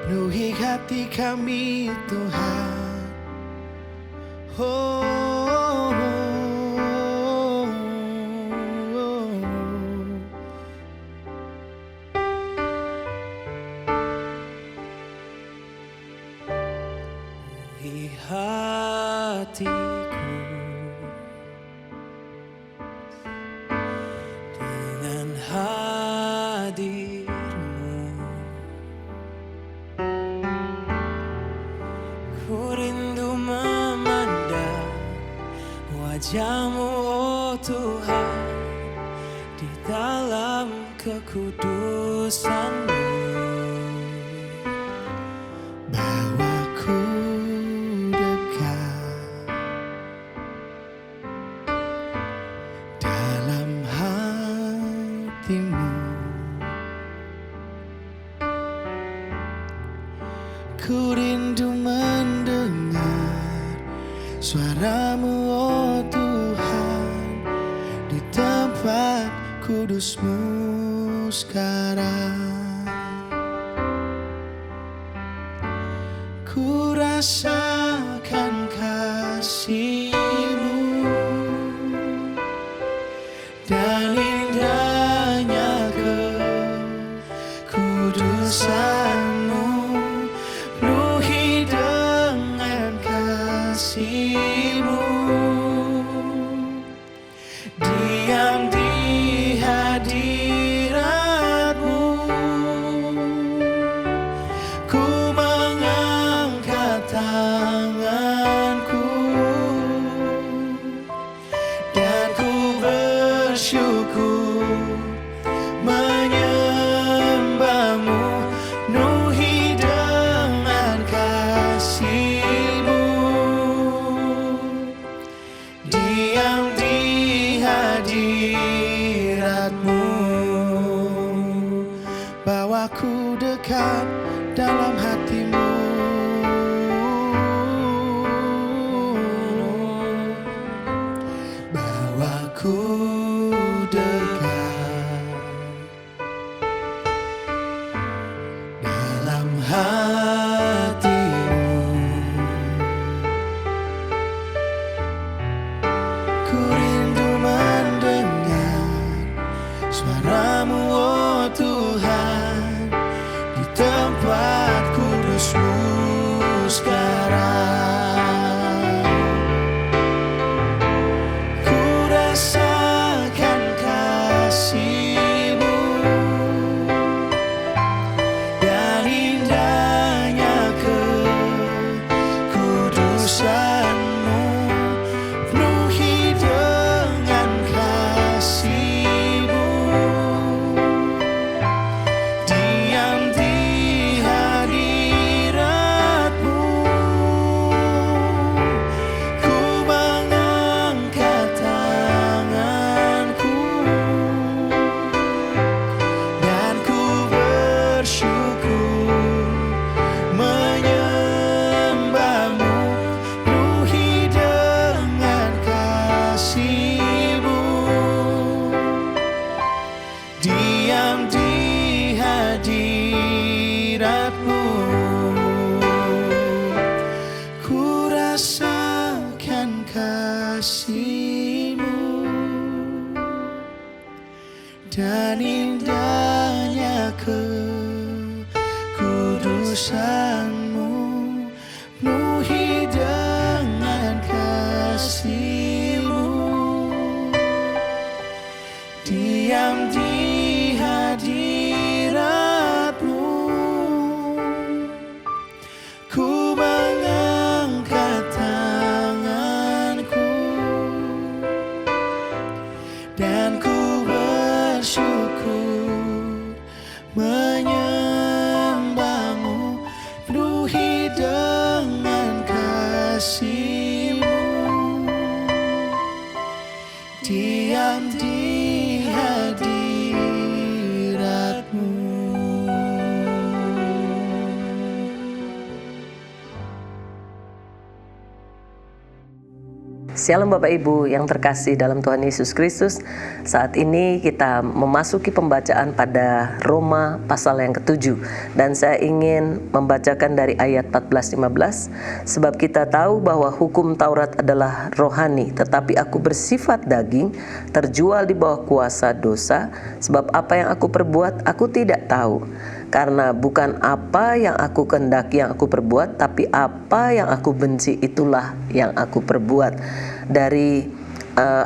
penuhi hati kami Tuhan. Oh, oh, oh, oh. Penuhi hatiku dengan hadir-Mu. Ku rindu memandang wajah-Mu, oh Tuhan, di dalam kekudusan-Mu. Bawa ku dekat dalam hati-Mu. Ku rindu mendengar suara-Mu, oh Tuhan, di tempat kudus-Mu sekarang. Ku rasakan kasih-Mu dan indahnya kekudusan-Mu. Penuhi dengan kasih-Mu, diam di hadirat-Mu. Ku mengangkat tanganku dan ku bersyukur menyembah-Mu. Penuhi dengan kasih-Mu, diam di hadirat-Mu. Bawaku dekat dalam hati-Mu. Bawaku dekat dalam hati-Mu. Ku rindu mendengar suara-Mu, oh Tuhan, di tempat kudus-Mu sekarang. Ku rasakan kasih-Mu dan indahnya kekudusan-Mu. Penuhi dengan kasih-Mu, diam di hadirat-Mu. Ku mengangkat tanganku dan ku bersyukur menyembah-Mu. Penuhi dengan kasih-Mu, diam di hadirat-Mu. Ku rasakan kasih-Mu dan indahnya kekudusan-Mu. Penuhi dengan kasih-Mu, diam di hadirat-Mu. Ku mengangkat tanganku dan ku bersyukur menyembah-Mu. Penuhi dengan kasih-Mu, diam di hadirat-Mu. Shalom Bapak Ibu yang terkasih dalam Tuhan Yesus Kristus. Saat ini kita memasuki pembacaan pada Roma pasal yang ke-7. Dan saya ingin membacakan dari ayat 14-15. Sebab kita tahu bahwa hukum Taurat adalah rohani, tetapi aku bersifat daging, terjual di bawah kuasa dosa. Sebab apa yang aku perbuat, aku tidak tahu. Karena bukan apa yang aku kehendaki yang aku perbuat, tapi apa yang aku benci itulah yang aku perbuat. Dari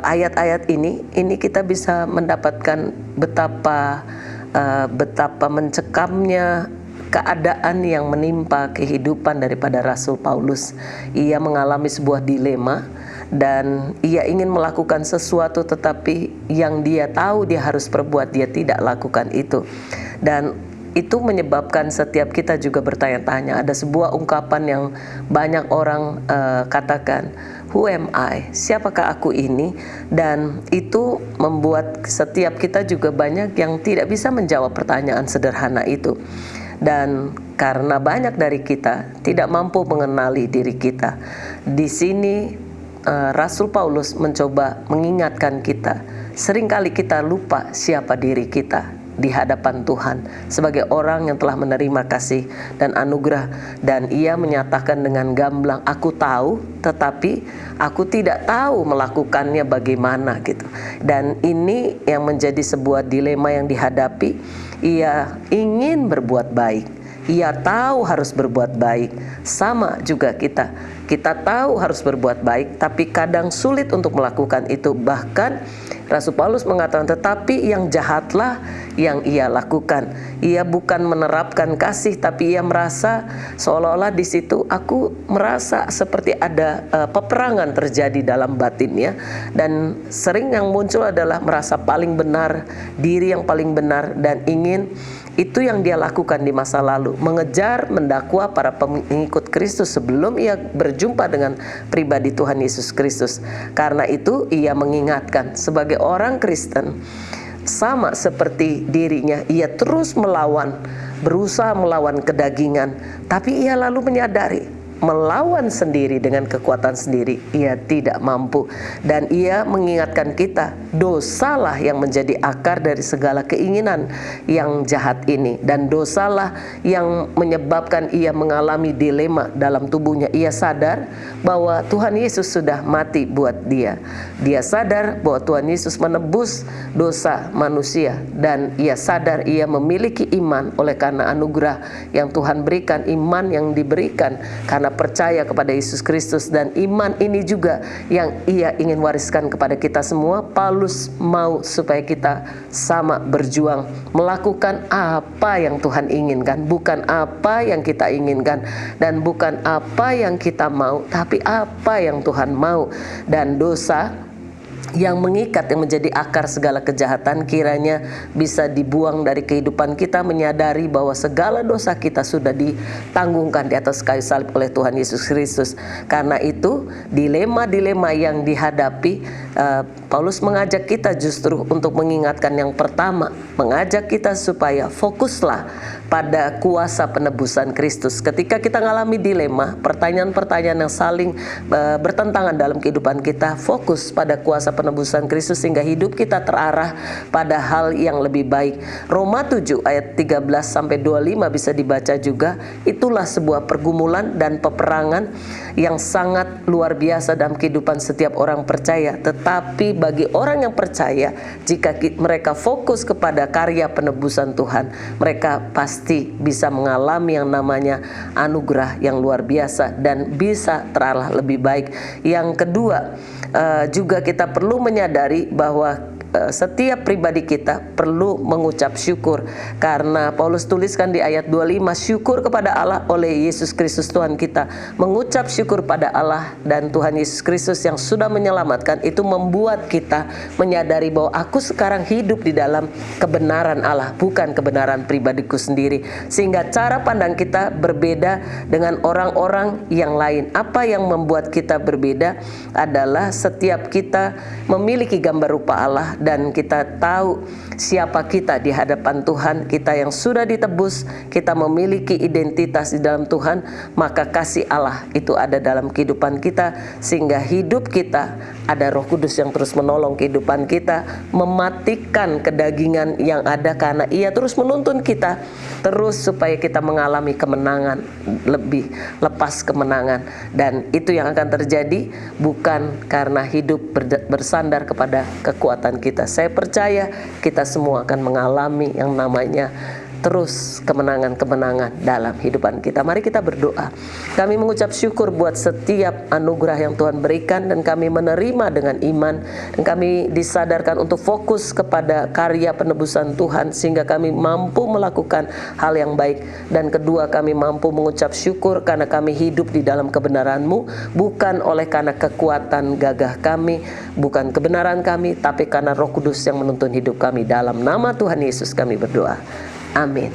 ayat-ayat ini kita bisa mendapatkan betapa mencekamnya keadaan yang menimpa kehidupan daripada Rasul Paulus. Ia mengalami sebuah dilema dan ia ingin melakukan sesuatu, tetapi yang dia tahu dia harus perbuat, dia tidak lakukan itu. Dan itu menyebabkan setiap kita juga bertanya-tanya. Ada sebuah ungkapan yang banyak orang katakan, who am I? Siapakah aku ini? Dan itu membuat setiap kita juga banyak yang tidak bisa menjawab pertanyaan sederhana itu. Dan karena banyak dari kita tidak mampu mengenali diri kita, di sini Rasul Paulus mencoba mengingatkan kita. Seringkali kita lupa siapa diri kita di hadapan Tuhan sebagai orang yang telah menerima kasih dan anugerah. Dan ia menyatakan dengan gamblang, aku tahu tetapi aku tidak tahu melakukannya bagaimana gitu. Dan ini yang menjadi sebuah dilema yang dihadapi. Ia ingin berbuat baik, ia tahu harus berbuat baik. Sama juga kita tahu harus berbuat baik, tapi kadang sulit untuk melakukan itu. Bahkan Rasul Paulus mengatakan, tetapi yang jahatlah yang ia lakukan. Ia bukan menerapkan kasih, tapi ia merasa seolah-olah di situ aku merasa seperti ada peperangan terjadi dalam batinnya. Dan sering yang muncul adalah merasa paling benar, diri yang paling benar, dan ingin itu yang dia lakukan di masa lalu, mengejar, mendakwa para pengikut Kristus sebelum ia berjumpa dengan pribadi Tuhan Yesus Kristus. Karena itu ia mengingatkan sebagai orang Kristen, sama seperti dirinya, ia terus berusaha melawan kedagingan, tapi ia lalu menyadari melawan sendiri dengan kekuatan sendiri ia tidak mampu. Dan ia mengingatkan kita, dosalah yang menjadi akar dari segala keinginan yang jahat ini, dan dosalah yang menyebabkan ia mengalami dilema dalam tubuhnya. Ia sadar bahwa Tuhan Yesus sudah mati buat dia. Dia sadar bahwa Tuhan Yesus menebus dosa manusia, dan ia sadar ia memiliki iman oleh karena anugerah yang Tuhan berikan, iman yang diberikan karena percaya kepada Yesus Kristus. Dan iman ini juga yang ia ingin wariskan kepada kita semua. Paulus mau supaya kita sama berjuang melakukan apa yang Tuhan inginkan, bukan apa yang kita inginkan, dan bukan apa yang kita mau, tapi apa yang Tuhan mau. Dan dosa yang mengikat, yang menjadi akar segala kejahatan, kiranya bisa dibuang dari kehidupan kita, menyadari bahwa segala dosa kita sudah ditanggungkan di atas kayu salib oleh Tuhan Yesus Kristus. Karena itu dilema-dilema yang dihadapi, Paulus mengajak kita justru untuk mengingatkan yang pertama, mengajak kita supaya fokuslah pada kuasa penebusan Kristus. Ketika kita mengalami dilema, pertanyaan-pertanyaan yang saling bertentangan dalam kehidupan kita, fokus pada kuasa penebusan Kristus sehingga hidup kita terarah pada hal yang lebih baik. Roma 7 ayat 13-25 bisa dibaca juga. Itulah sebuah pergumulan dan peperangan yang sangat luar biasa dalam kehidupan setiap orang percaya. Tetapi bagi orang yang percaya, jika mereka fokus kepada karya penebusan Tuhan, mereka pasti bisa mengalami yang namanya anugerah yang luar biasa dan bisa terarah lebih baik. Yang kedua, juga kita perlu menyadari bahwa setiap pribadi kita perlu mengucap syukur, karena Paulus tuliskan di ayat 25, syukur kepada Allah oleh Yesus Kristus Tuhan kita. Mengucap syukur pada Allah dan Tuhan Yesus Kristus yang sudah menyelamatkan, itu membuat kita menyadari bahwa aku sekarang hidup di dalam kebenaran Allah, bukan kebenaran pribadiku sendiri, sehingga cara pandang kita berbeda dengan orang-orang yang lain. Apa yang membuat kita berbeda adalah setiap kita memiliki gambar rupa Allah, dan kita tahu siapa kita di hadapan Tuhan, kita yang sudah ditebus, kita memiliki identitas di dalam Tuhan, maka kasih Allah itu ada dalam kehidupan kita, sehingga hidup kita ada Roh Kudus yang terus menolong kehidupan kita, mematikan kedagingan yang ada, karena Ia terus menuntun kita terus supaya kita mengalami kemenangan, lebih lepas kemenangan. Dan itu yang akan terjadi bukan karena hidup bersandar kepada kekuatan kita. Saya percaya kita semua akan mengalami yang namanya terus kemenangan-kemenangan dalam kehidupan kita. Mari kita berdoa. Kami mengucap syukur buat setiap anugerah yang Tuhan berikan, dan kami menerima dengan iman, dan kami disadarkan untuk fokus kepada karya penebusan Tuhan sehingga kami mampu melakukan hal yang baik. Dan kedua, kami mampu mengucap syukur karena kami hidup di dalam kebenaran-Mu, bukan oleh karena kekuatan gagah kami, bukan kebenaran kami, tapi karena Roh Kudus yang menuntun hidup kami. Dalam nama Tuhan Yesus kami berdoa. Amin.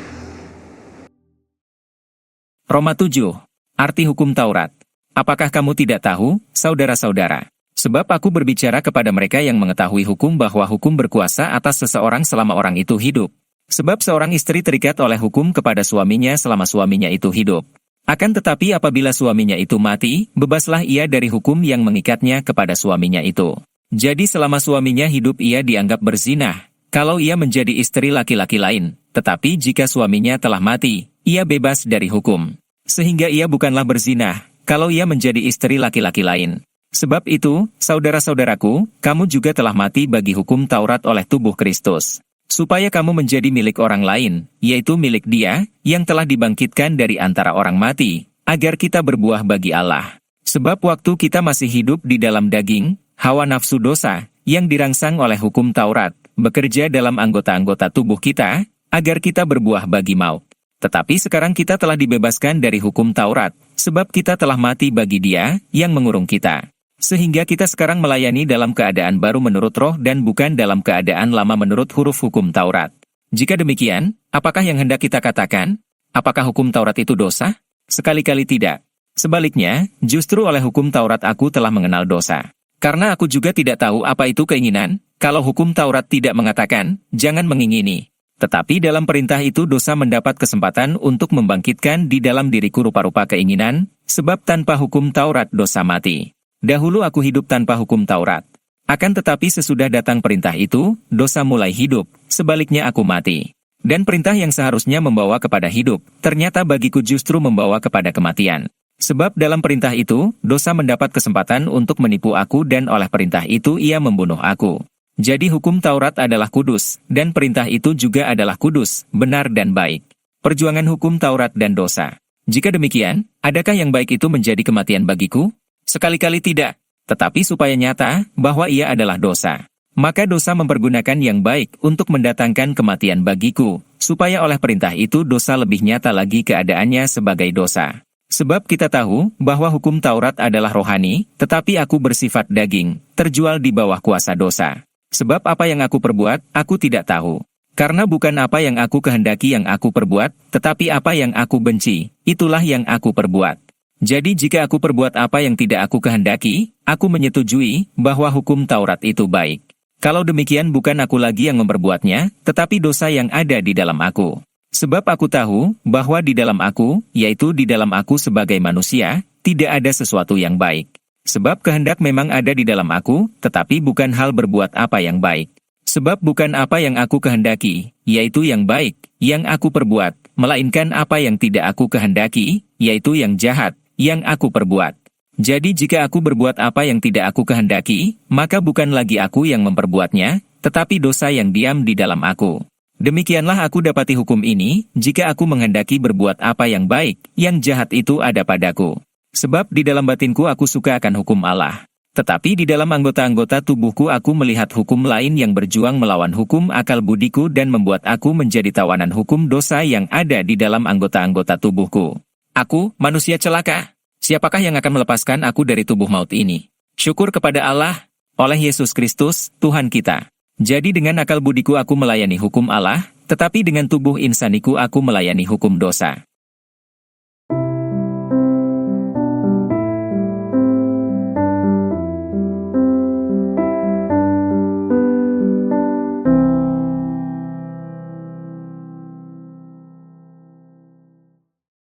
Roma 7. Arti hukum Taurat. Apakah kamu tidak tahu, saudara-saudara? Sebab aku berbicara kepada mereka yang mengetahui hukum bahwa hukum berkuasa atas seseorang selama orang itu hidup. Sebab seorang istri terikat oleh hukum kepada suaminya selama suaminya itu hidup. Akan tetapi apabila suaminya itu mati, bebaslah ia dari hukum yang mengikatnya kepada suaminya itu. Jadi selama suaminya hidup ia dianggap berzinah, kalau ia menjadi istri laki-laki lain. Tetapi jika suaminya telah mati, ia bebas dari hukum. Sehingga ia bukanlah berzinah, kalau ia menjadi istri laki-laki lain. Sebab itu, saudara-saudaraku, kamu juga telah mati bagi hukum Taurat oleh tubuh Kristus. Supaya kamu menjadi milik orang lain, yaitu milik Dia, yang telah dibangkitkan dari antara orang mati, agar kita berbuah bagi Allah. Sebab waktu kita masih hidup di dalam daging, hawa nafsu dosa, yang dirangsang oleh hukum Taurat, bekerja dalam anggota-anggota tubuh kita, agar kita berbuah bagi maut. Tetapi sekarang kita telah dibebaskan dari hukum Taurat, sebab kita telah mati bagi Dia yang mengurung kita. Sehingga kita sekarang melayani dalam keadaan baru menurut roh dan bukan dalam keadaan lama menurut huruf hukum Taurat. Jika demikian, apakah yang hendak kita katakan? Apakah hukum Taurat itu dosa? Sekali-kali tidak. Sebaliknya, justru oleh hukum Taurat aku telah mengenal dosa. Karena aku juga tidak tahu apa itu keinginan, kalau hukum Taurat tidak mengatakan, jangan mengingini. Tetapi dalam perintah itu dosa mendapat kesempatan untuk membangkitkan di dalam diriku rupa-rupa keinginan, sebab tanpa hukum Taurat dosa mati. Dahulu aku hidup tanpa hukum Taurat. Akan tetapi sesudah datang perintah itu, dosa mulai hidup, sebaliknya aku mati. Dan perintah yang seharusnya membawa kepada hidup, ternyata bagiku justru membawa kepada kematian. Sebab dalam perintah itu, dosa mendapat kesempatan untuk menipu aku dan oleh perintah itu ia membunuh aku. Jadi hukum Taurat adalah kudus, dan perintah itu juga adalah kudus, benar dan baik. Perjuangan hukum Taurat dan dosa. Jika demikian, adakah yang baik itu menjadi kematian bagiku? Sekali-kali tidak, tetapi supaya nyata bahwa ia adalah dosa. Maka dosa mempergunakan yang baik untuk mendatangkan kematian bagiku, supaya oleh perintah itu dosa lebih nyata lagi keadaannya sebagai dosa. Sebab kita tahu bahwa hukum Taurat adalah rohani, tetapi aku bersifat daging, terjual di bawah kuasa dosa. Sebab apa yang aku perbuat, aku tidak tahu. Karena bukan apa yang aku kehendaki yang aku perbuat, tetapi apa yang aku benci, itulah yang aku perbuat. Jadi jika aku perbuat apa yang tidak aku kehendaki, aku menyetujui bahwa hukum Taurat itu baik. Kalau demikian bukan aku lagi yang memperbuatnya, tetapi dosa yang ada di dalam aku. Sebab aku tahu bahwa di dalam aku, yaitu di dalam aku sebagai manusia, tidak ada sesuatu yang baik. Sebab kehendak memang ada di dalam aku, tetapi bukan hal berbuat apa yang baik. Sebab bukan apa yang aku kehendaki, yaitu yang baik, yang aku perbuat, melainkan apa yang tidak aku kehendaki, yaitu yang jahat, yang aku perbuat. Jadi jika aku berbuat apa yang tidak aku kehendaki, maka bukan lagi aku yang memperbuatnya, tetapi dosa yang diam di dalam aku. Demikianlah aku dapati hukum ini, jika aku menghendaki berbuat apa yang baik, yang jahat itu ada padaku. Sebab di dalam batinku aku suka akan hukum Allah. Tetapi di dalam anggota-anggota tubuhku aku melihat hukum lain yang berjuang melawan hukum akal budiku dan membuat aku menjadi tawanan hukum dosa yang ada di dalam anggota-anggota tubuhku. Aku, manusia celaka. Siapakah yang akan melepaskan aku dari tubuh maut ini? Syukur kepada Allah, oleh Yesus Kristus, Tuhan kita. Jadi dengan akal budiku aku melayani hukum Allah, tetapi dengan tubuh insaniku aku melayani hukum dosa.